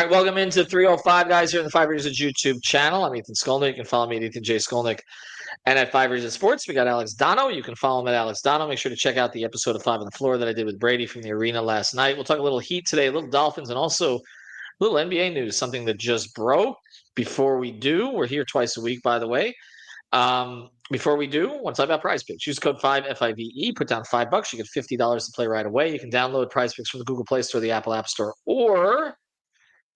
All right, welcome into 305 guys here in the 5 Reasons YouTube channel. I'm Ethan Skolnick. You can follow me at Ethan J. Skolnick. And at 5 Reasons Sports, we got Alex Donno. You can follow him at Alex Donno. Make sure to check out the episode of 5 on the Floor that I did with Brady from the arena last night. We'll talk a little Heat today, a little Dolphins, and also a little NBA news, something that just broke. Before we do, we're here twice a week, by the way. Before we do, I want to talk about Prize Picks. Use code 5 FIVE. Put down $5. You get $50 to play right away. You can download Prize Picks from the Google Play Store, the Apple App Store, or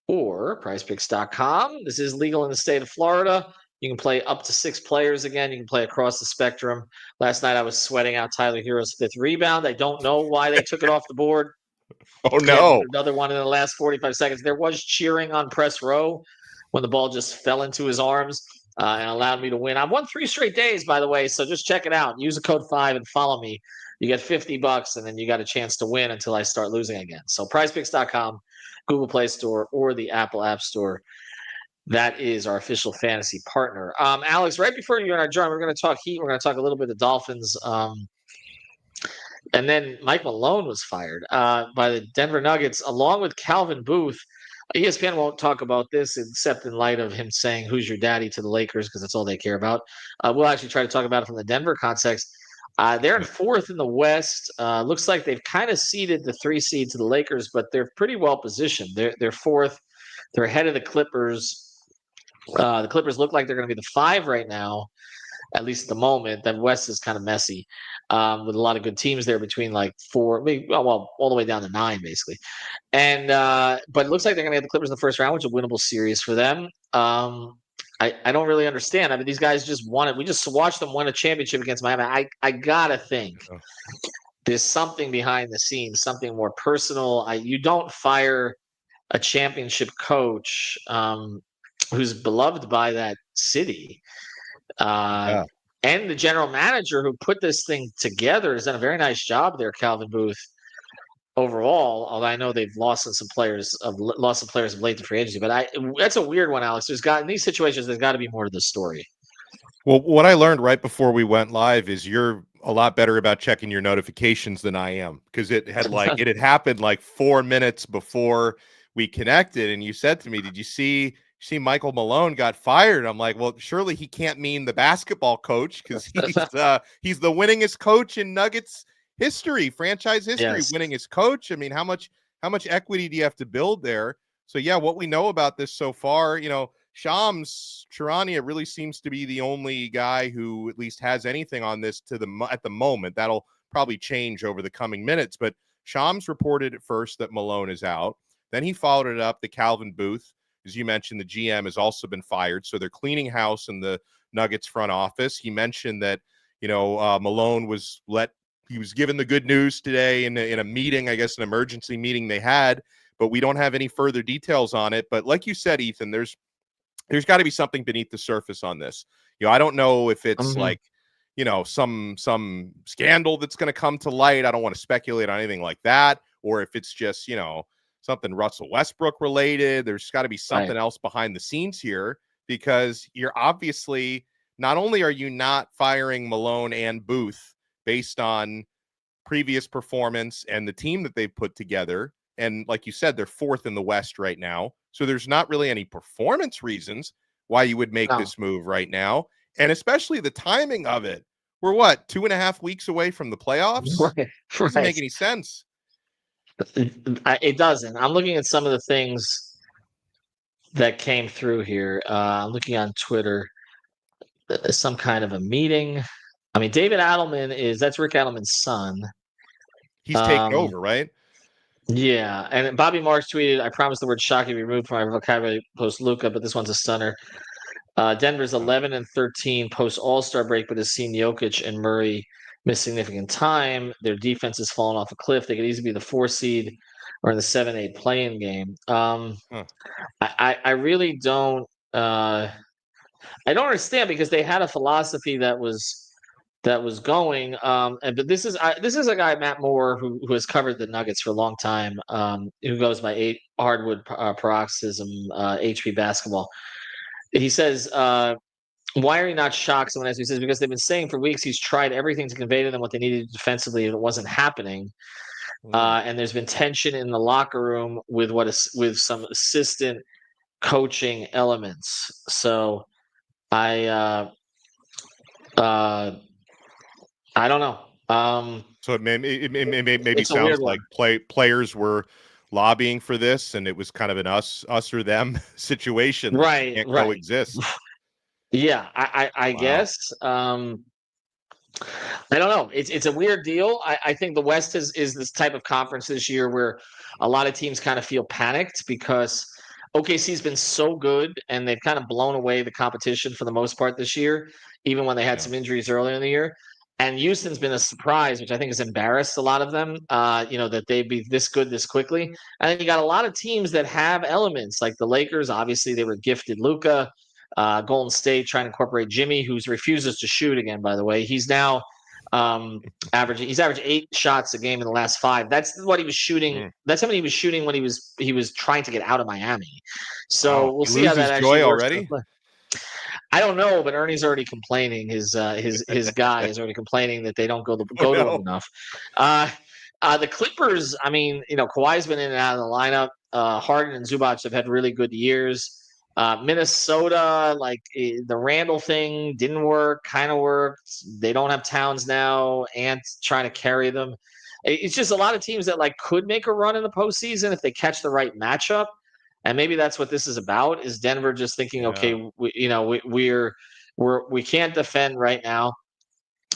prizepicks.com. This is legal in the state of Florida. You can play up to 6 players again. You can play across the spectrum. Last night I was sweating out Tyler Hero's 5th rebound. I don't know why they took it off the board. Oh, no. Another one in the last 45 seconds. There was cheering on press row when the ball just fell into his arms and allowed me to win. I've won 3 straight days, by the way, so just check it out. Use the code 5 and follow me. You get $50, and then you got a chance to win until I start losing again. So prizepicks.com, Google Play Store, or the Apple App Store. That is our official fantasy partner. Alex, right before you and I join, we're going to talk Heat. We're going to talk a little bit of Dolphins. And then Mike Malone was fired by the Denver Nuggets, along with Calvin Booth. ESPN won't talk about this except in light of him saying, "Who's your daddy?" to the Lakers, because that's all they care about. We'll actually try to talk about it from the Denver context. They're in 4th in the West. Looks like they've kind of ceded the 3 seed to the Lakers, but they're pretty well positioned. They're 4th. They're ahead of the Clippers. The Clippers look like they're going to be the 5 right now, at least at the moment. The West is kind of messy with a lot of good teams there between like 4, maybe, well, all the way down to 9, basically. And but it looks like they're going to get the Clippers in the first round, which is a winnable series for them. I don't really understand. I mean, these guys just won it. We just watched them win a championship against Miami. I gotta think there's something behind the scenes, something more personal. You don't fire a championship coach who's beloved by that city. And the general manager who put this thing together has done a very nice job there, Calvin Booth. Overall, although I know they've lost some players of late to free agency, but that's a weird one, Alex. In these situations, there's got to be more to the story. Well, what I learned right before we went live is you're a lot better about checking your notifications than I am, because it had happened like 4 minutes before we connected, and you said to me, "Did you see Michael Malone got fired?" I'm like, well, surely he can't mean the basketball coach, because he's the winningest coach in Nuggets history, franchise history, yes. winningest coach. I mean, how much equity do you have to build there? So yeah, what we know about this so far, Shams Charania really seems to be the only guy who at least has anything on this at the moment. That'll probably change over the coming minutes, but Shams reported at first that Malone is out. Then he followed it up that Calvin Booth, as you mentioned, the GM has also been fired. So they're cleaning house in the Nuggets front office. He mentioned that, Malone was given the good news today in a meeting, I guess an emergency meeting they had, but we don't have any further details on it. But like you said, Ethan, there's got to be something beneath the surface on this. I don't know if it's like, some scandal that's going to come to light. I don't want to speculate on anything like that, or if it's just, something Russell Westbrook related. There's got to be something else behind the scenes here, because you're obviously, not only are you not firing Malone and Booth based on previous performance and the team that they've put together, and like you said, they're 4th in the West right now, so there's not really any performance reasons why you would make this move right now, and especially the timing of it. We're 2.5 weeks away from the playoffs? Right. Doesn't make any sense. It doesn't. I'm looking at some of the things that came through here. I'm looking on Twitter. Some kind of a meeting. I mean, David Adelman that's Rick Adelman's son. He's taken over, right? Yeah. And Bobby Marks tweeted, "I promise the word shocking removed from my vocabulary post Luca, but this one's a stunner. Denver's 11-13 post All-Star break, but has seen Jokic and Murray miss significant time. Their defense has fallen off a cliff. They could easily be the 4 seed or in the 7-8 play-in game." I really don't. I don't understand, because they had a philosophy that was going. But this is a guy, Matt Moore, who has covered the Nuggets for a long time. Who goes by Hardwood Paroxysm HP Basketball. He says, "Why are you not shocked?" Someone asks me. He says, "Because they've been saying for weeks he's tried everything to convey to them what they needed defensively, and it wasn't happening. And there's been tension in the locker room with with some assistant coaching elements. So I don't know. So it maybe It's a weird sounds one. like players were lobbying for this, and it was kind of an us or them situation. Right, Can't right. coexist. Yeah, I Wow. guess. I don't know. It's a weird deal. I think the West is this type of conference this year where a lot of teams kind of feel panicked because OKC's been so good and they've kind of blown away the competition for the most part this year, even when they had Yeah. some injuries earlier in the year. And Houston's been a surprise, which I think has embarrassed a lot of them. That they'd be this good this quickly. And then you got a lot of teams that have elements like the Lakers. Obviously, they were gifted Luka. Golden State trying to incorporate Jimmy, who refuses to shoot again. By the way, he's now averaging 8 shots a game in the last 5. That's what he was shooting. That's how many he was shooting when he was trying to get out of Miami. Wow. So we'll He see how that loses actually joy works. already. I don't know, but Ernie's already complaining. His guy is already complaining that they don't go Oh to him no. enough. The Clippers. I mean, Kawhi's been in and out of the lineup. Harden and Zubac have had really good years. Minnesota, the Randall thing didn't work, kind of worked. They don't have Towns now. Ant's trying to carry them. It's just a lot of teams that could make a run in the postseason if they catch the right matchup. And maybe that's what this is about. Is Denver just thinking, Yeah. okay, we can't defend right now.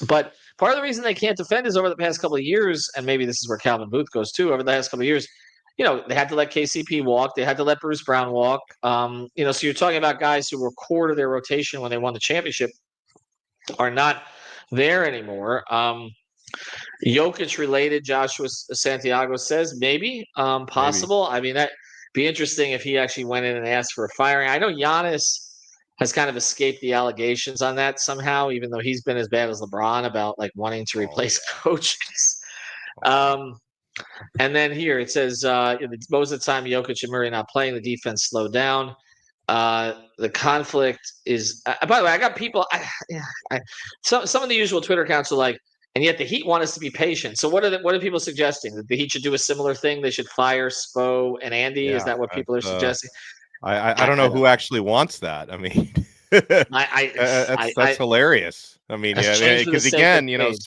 But part of the reason they can't defend is over the past couple of years, and maybe this is where Calvin Booth goes too. Over the past couple of years, they had to let KCP walk. They had to let Bruce Brown walk. So you're talking about guys who were core to their rotation when they won the championship are not there anymore. Jokic related, Joshua Santiago says maybe Maybe. possible. I mean, that'd be interesting if he actually went in and asked for a firing. I know Giannis has kind of escaped the allegations on that somehow, even though he's been as bad as LeBron about wanting to Oh replace yeah. coaches. Oh, yeah. And then here it says most of the time Jokic and Murray not playing, the defense slowed down. The conflict is. By the way, I got people. Some of the usual Twitter accounts are like, and yet the Heat want us to be patient. So what are people suggesting? That the Heat should do a similar thing? They should fire Spo and Andy? Is Yeah. that what people are suggesting? I don't know I don't who know. actually wants that. I mean, that's I hilarious. I mean, That's yeah, change for the because sake of again, change.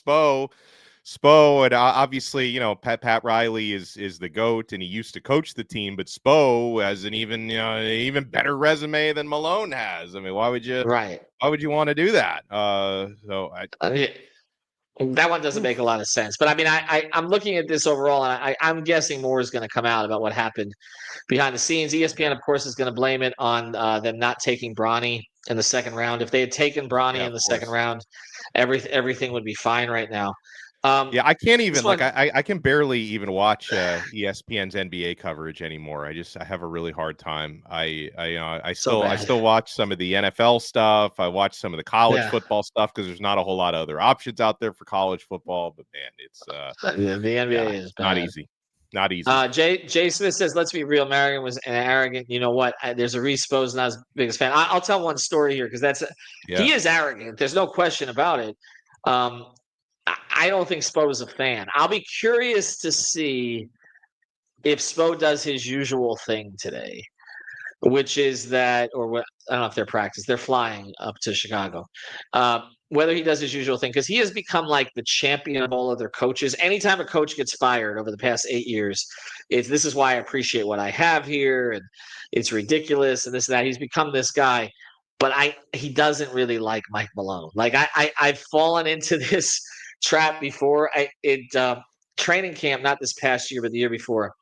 Spo, and obviously, Pat Riley is the GOAT, and he used to coach the team, but Spo has an even better resume than Malone has. I mean, why would you Right. want to do that? I mean, that one doesn't make a lot of sense. But I mean, I'm looking at this overall, and I'm guessing more is going to come out about what happened behind the scenes. ESPN, of course, is going to blame it on them not taking Bronny in the second round. If they had taken Bronny yeah, in of the second course. round, everything would be fine right now. Yeah, I can't This even one, I can barely even watch ESPN's NBA coverage anymore. I have a really hard time. I so bad. still watch some of the NFL stuff. I watch some of the college Yeah, football stuff because there's not a whole lot of other options out there for college football. But man, it's the yeah, NBA is not bad. easy. Not easy. Jay Smith says, "Let's be real. Marion was an arrogant. You know what? There's a Reese Spo's not his biggest fan. I'll tell one story here because Yeah. he is arrogant. There's no question about it. Um, I don't think Spo is a fan. I'll be curious to see if Spo does his usual thing today, which is that, or what I don't know if they're practice. They're flying up to Chicago. Whether he does his usual thing, because he has become like the champion of all other coaches. Anytime a coach gets fired over the past 8 years, this is why I appreciate what I have here, and it's ridiculous, and this and that. He's become this guy, but he doesn't really like Mike Malone. Like I've fallen into this trap before. Training camp, not this past year, but the year before.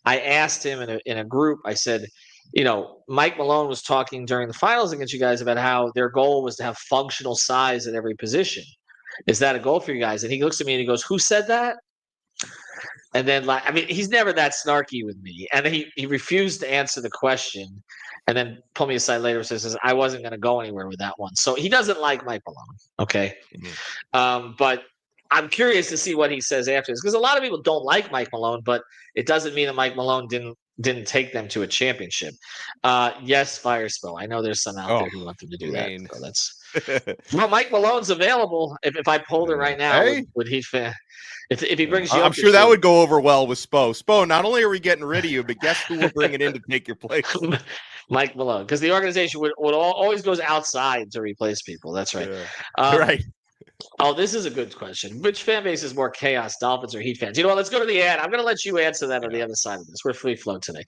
I asked him in a group. I said, Mike Malone was talking during the finals against you guys about how their goal was to have functional size at every position. Is that a goal for you guys? And he looks at me and he goes, "Who said that?" And then, he's never that snarky with me. And he refused to answer the question, and then pulled me aside later and says, "I wasn't going to go anywhere with that one." So he doesn't like Mike Malone. Okay, but I'm curious to see what he says after this because a lot of people don't like Mike Malone, but it doesn't mean that Mike Malone didn't take them to a championship. Yes, fire Spo. I know there's some out Oh, there who want them to I do that. mean, So that's Well, Mike Malone's available. If I pulled it right now, Hey, would he fan? If he brings I'm Jokic sure that in, would go over well with Spo. Spo, not only are we getting rid of you, but guess who we're bringing in to take your place? Mike Malone, because the organization would always goes outside to replace people. That's right. Yeah. Um, Right. Oh, this is a good question. Which fan base is more chaos, Dolphins or Heat fans? You know what? Let's go to the ad. I'm going to let you answer that on the other side of this. We're free flow today.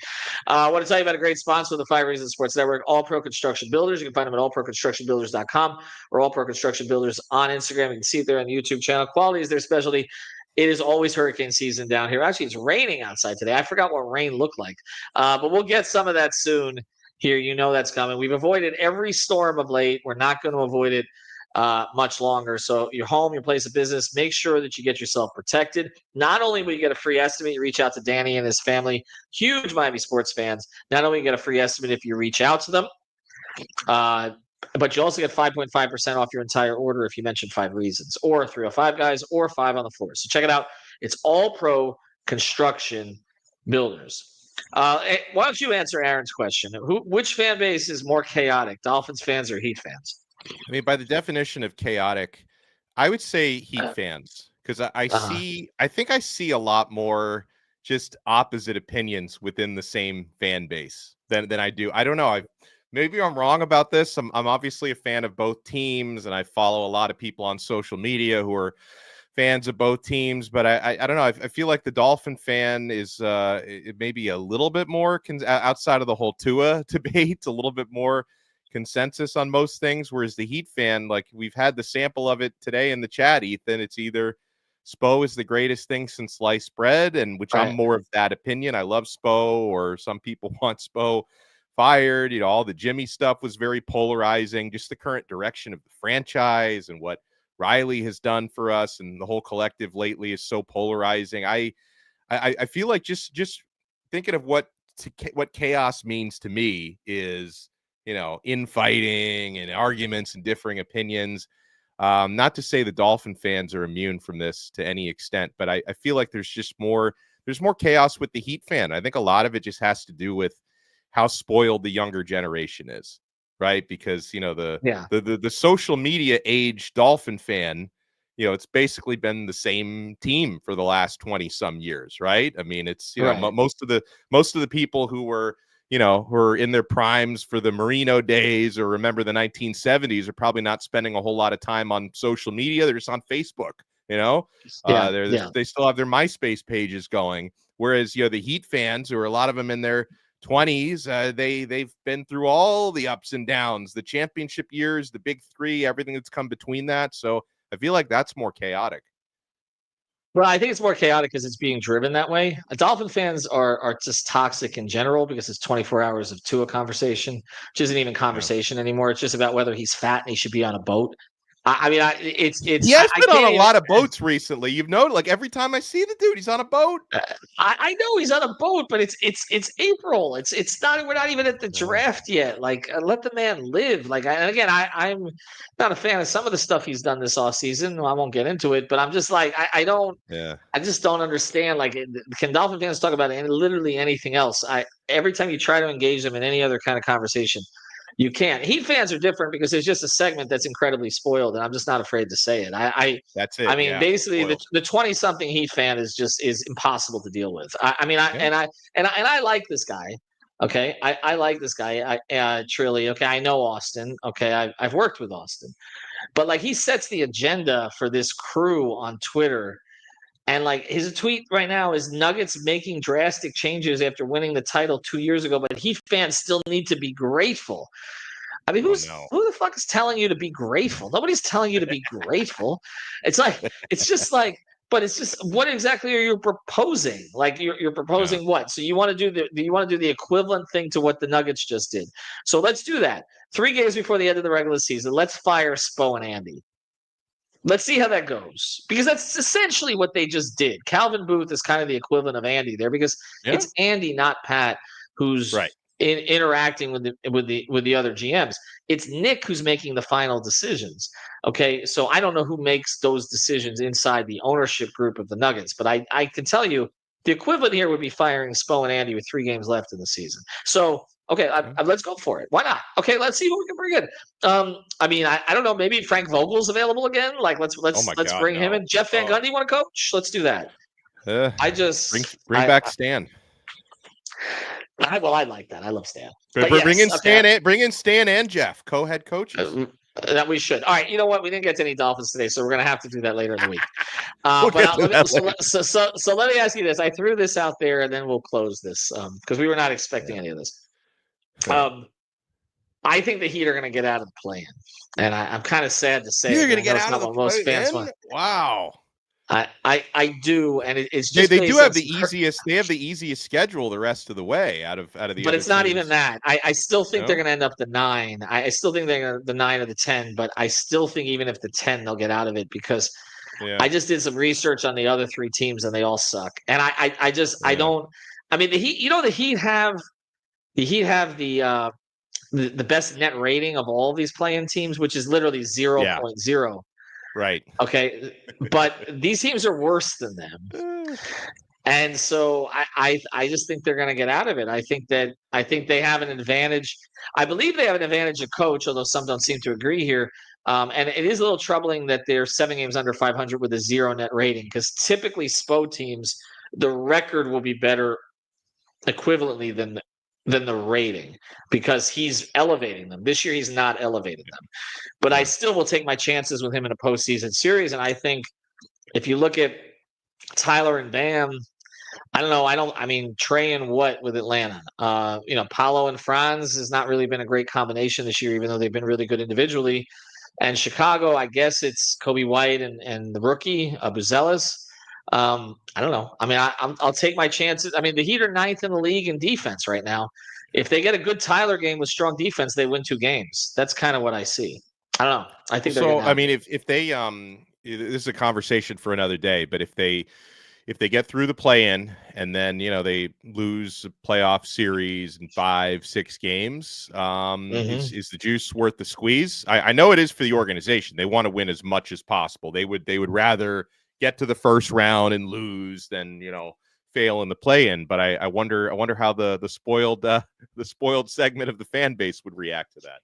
I want to tell you about a great sponsor of the 5 Reasons Sports Network, All Pro Construction Builders. You can find them at allproconstructionbuilders.com or All Pro Construction Builders on Instagram. You can see it there on the YouTube channel. Quality is their specialty. It is always hurricane season down here. Actually, it's raining outside today. I forgot what rain looked like, but we'll get some of that soon here. You know that's coming. We've avoided every storm of late. We're not going to avoid it much longer. So your home, your place of business, make sure that you get yourself protected. Not only will you get a free estimate, you reach out to Danny and his family, huge Miami sports fans. Not only you get a free estimate if you reach out to them, but you also get 5.5% off your entire order if you mention 5 Reasons or 305 Guys or 5 on the Floor. So check it out. It's All Pro Construction Builders. Why don't you answer Aaron's question? Which fan base is more chaotic, Dolphins fans or Heat fans? I mean, by the definition of chaotic, I would say Heat fans, because I think I see a lot more just opposite opinions within the same fan base than I do. I don't know. Maybe I'm wrong about this. I'm obviously a fan of both teams, and I follow a lot of people on social media who are fans of both teams. But I don't know. I feel like the Dolphin fan is it maybe a little bit more outside of the whole Tua debate, a little bit more consensus on most things, whereas the Heat fan, like we've had the sample of it today in the chat, Ethan, it's either Spo is the greatest thing since sliced bread, and which I'm more of that opinion. I love Spo, or some people want Spo fired. You know, all the Jimmy stuff was very polarizing, just the current direction of the franchise and what Riley has done for us and the whole collective lately is so polarizing. I feel like just thinking of what chaos means to me is, you know, infighting and arguments and differing opinions. Not to say the Dolphin fans are immune from this to any extent, but I feel like there's more chaos with the Heat fan. I think a lot of it just has to do with how spoiled the younger generation is, right? Because, you know, the social media age Dolphin fan, you know, it's basically been the same team for the last 20 some years, right? I mean, it's, you know, most of the people who were in their primes for the Marino days or remember the 1970s are probably not spending a whole lot of time on social media. They're just on Facebook, you know. They still have their MySpace pages going. Whereas, you know, the Heat fans, who are a lot of them in their 20s, they've been through all the ups and downs, the championship years, the big three, everything that's come between that. So I feel like that's more chaotic. Well, I think it's more chaotic because it's being driven that way. Dolphin fans are just toxic in general because it's 24 hours of Tua conversation, which isn't even conversation anymore. It's just about whether he's fat and he should be on a boat. He has been on a lot of boats recently. You've noticed, like every time I see the dude, he's on a boat. I know he's on a boat, but it's April. It's not. We're not even at the draft yet. Like, let the man live. Like, I'm not a fan of some of the stuff he's done this offseason. I won't get into it, but I'm just like, I don't. Yeah. I just don't understand. Like, can Dolphin fans talk about literally anything else? Every time you try to engage them in any other kind of conversation, you can't. Heat fans are different because there's just a segment that's incredibly spoiled, and I'm just not afraid to say it. That's it. I mean, basically, the 20-something Heat fan is impossible to deal with. I like this guy. Okay, I like this guy. Trilly. Okay, I know Austin. Okay, I've worked with Austin, but like he sets the agenda for this crew on Twitter. And like his tweet right now is Nuggets making drastic changes after winning the title 2 years ago, but Heat fans still need to be grateful. I mean, who the fuck is telling you to be grateful? Nobody's telling you to be grateful. It's just like, but it's just what exactly are you proposing? Like you're proposing what? So you want to do the equivalent thing to what the Nuggets just did. So let's do that. 3 games before the end of the regular season, let's fire Spo and Andy. Let's see how that goes, because that's essentially what they just did. Calvin Booth is kind of the equivalent of Andy there, because it's Andy, not Pat, who's interacting with the other GMs. It's Nick who's making the final decisions. Okay, so I don't know who makes those decisions inside the ownership group of the Nuggets, but I can tell you the equivalent here would be firing Spo and Andy with 3 games left in the season. So Okay, let's go for it. Why not? Okay, let's see who we can bring in. I mean, I don't know. Maybe Frank Vogel's available again. Like, let's Oh my God, bring him no. in. Jeff Van Gundy want to coach? Let's do that. Bring back Stan. I like that. I love Stan. But bring in Stan. Bring in Stan and Jeff, co-head coaches. That we should. All right. You know what? We didn't get to any Dolphins today, so we're going to have to do that later in the week. We'll let me ask you this. I threw this out there, and then we'll close this because we were not expecting any of this. I think the Heat are going to get out of the play-in, and I'm kind of sad to say you're going to get out of the play-in. Wow. I do, and it's just they do have the easiest. They have the easiest schedule the rest of the way out of the. But it's not even that. I still think they're going to end up the 9. I still think they're the 9 or the 10. But I still think even if the 10, they'll get out of it because I just did some research on the other 3 teams and they all suck. And I don't. I mean, the Heat. You know, the Heat have the best net rating of all these play-in teams, which is literally 0.0. Right. Okay. But these teams are worse than them. And so I just think they're going to get out of it. I think they have an advantage. I believe they have an advantage of coach, although some don't seem to agree here. And it is a little troubling that they're 7 games under 500 with a 0 net rating because typically SPO teams, the record will be better equivalently than the rating because he's elevating them. This year, he's not elevating them. But I still will take my chances with him in a postseason series. And I think if you look at Tyler and Bam, I don't know. I mean, Trey and what with Atlanta? Paolo and Franz has not really been a great combination this year, even though they've been really good individually. And Chicago, I guess it's Kobe White and the rookie, Buzelis. I don't know. I mean, I'll take my chances. I mean, the Heat are 9th in the league in defense right now. If they get a good Tyler game with strong defense, they win 2 games. That's kind of what I see. I don't know. I think so. I mean, if they this is a conversation for another day. But if they get through the play-in and then they lose a playoff series in 5-6 games, is the juice worth the squeeze? I know it is for the organization. They want to win as much as possible. They would rather get to the first round and lose than fail in the play-in. But I wonder how the spoiled segment of the fan base would react to that.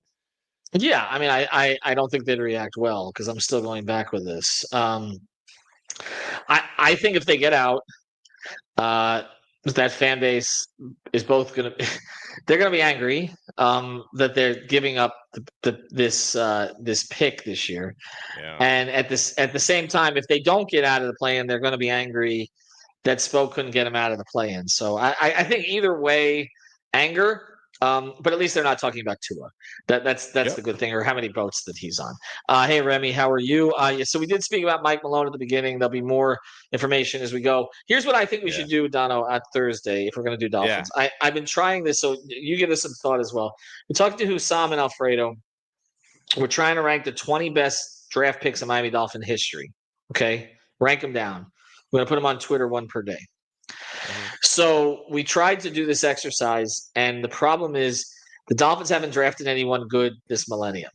Yeah, I mean, I don't think they'd react well because I'm still going back with this. I think if they get out, that fan base is both going to they're going to be angry that they're giving up this pick this year, and at the same time, if they don't get out of the play-in, they're going to be angry that Spo couldn't get them out of the play-in. So I think either way, anger. But at least they're not talking about Tua. That's the good thing, or how many boats that he's on. Hey, Remy, how are you? So we did speak about Mike Malone at the beginning. There'll be more information as we go. Here's what I think we should do, Donno, on Thursday if we're going to do Dolphins. I've been trying this, so you give us some thought as well. We're talking to Hussam and Alfredo. We're trying to rank the 20 best draft picks in Miami Dolphin history. Okay? Rank them down. We're going to put them on Twitter, 1 per day. So we tried to do this exercise, and the problem is the Dolphins haven't drafted anyone good this millennium.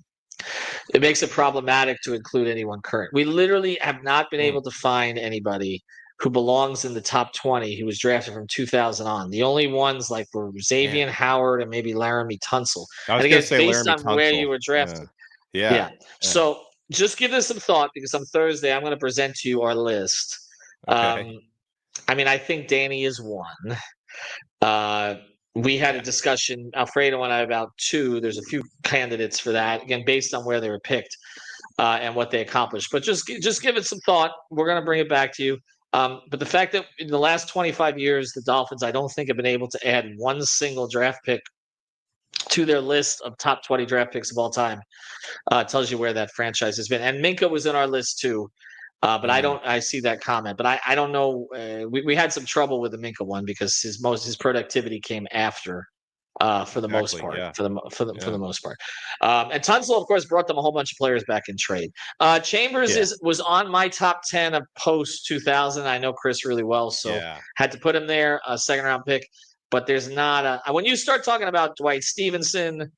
It makes it problematic to include anyone current. We literally have not been able to find anybody who belongs in the top 20 who was drafted from 2000 on. The only ones were Xavier Howard and maybe Laramie Tunsil. I was going to say based Laramie on Tunsil. where you were drafted. Yeah. So just give this some thought because on Thursday I'm going to present to you our list. Okay. I mean, I think Danny is 1. We had a discussion, Alfredo and I, about 2. There's a few candidates for that, again, based on where they were picked and what they accomplished. But just give it some thought. We're going to bring it back to you. But the fact that in the last 25 years, the Dolphins, I don't think, have been able to add one single draft pick to their list of top 20 draft picks of all time tells you where that franchise has been. And Minka was in our list too. But I see that comment, but I don't know. We had some trouble with the Minka one because his productivity came after, for the most part, for the most part. And Tunsil, of course, brought them a whole bunch of players back in trade. Chambers was on my top 10 of post 2000. I know Chris really well, so had to put him there, a 2nd round pick. But there's not when you start talking about Dwight Stevenson,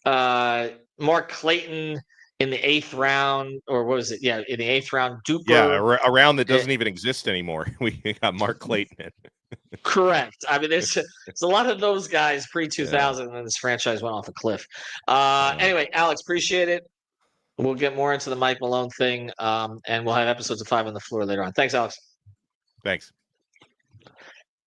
Mark Clayton. In the 8th round, or what was it? Yeah, in the 8th round, Duper. Yeah, a round that doesn't even exist anymore. We got Mark Clayton in. Correct. I mean, there's a lot of those guys pre-2000, and then this franchise went off a cliff. Anyway, Alex, appreciate it. We'll get more into the Mike Malone thing, and we'll have episodes of 5 on the Floor later on. Thanks, Alex. Thanks.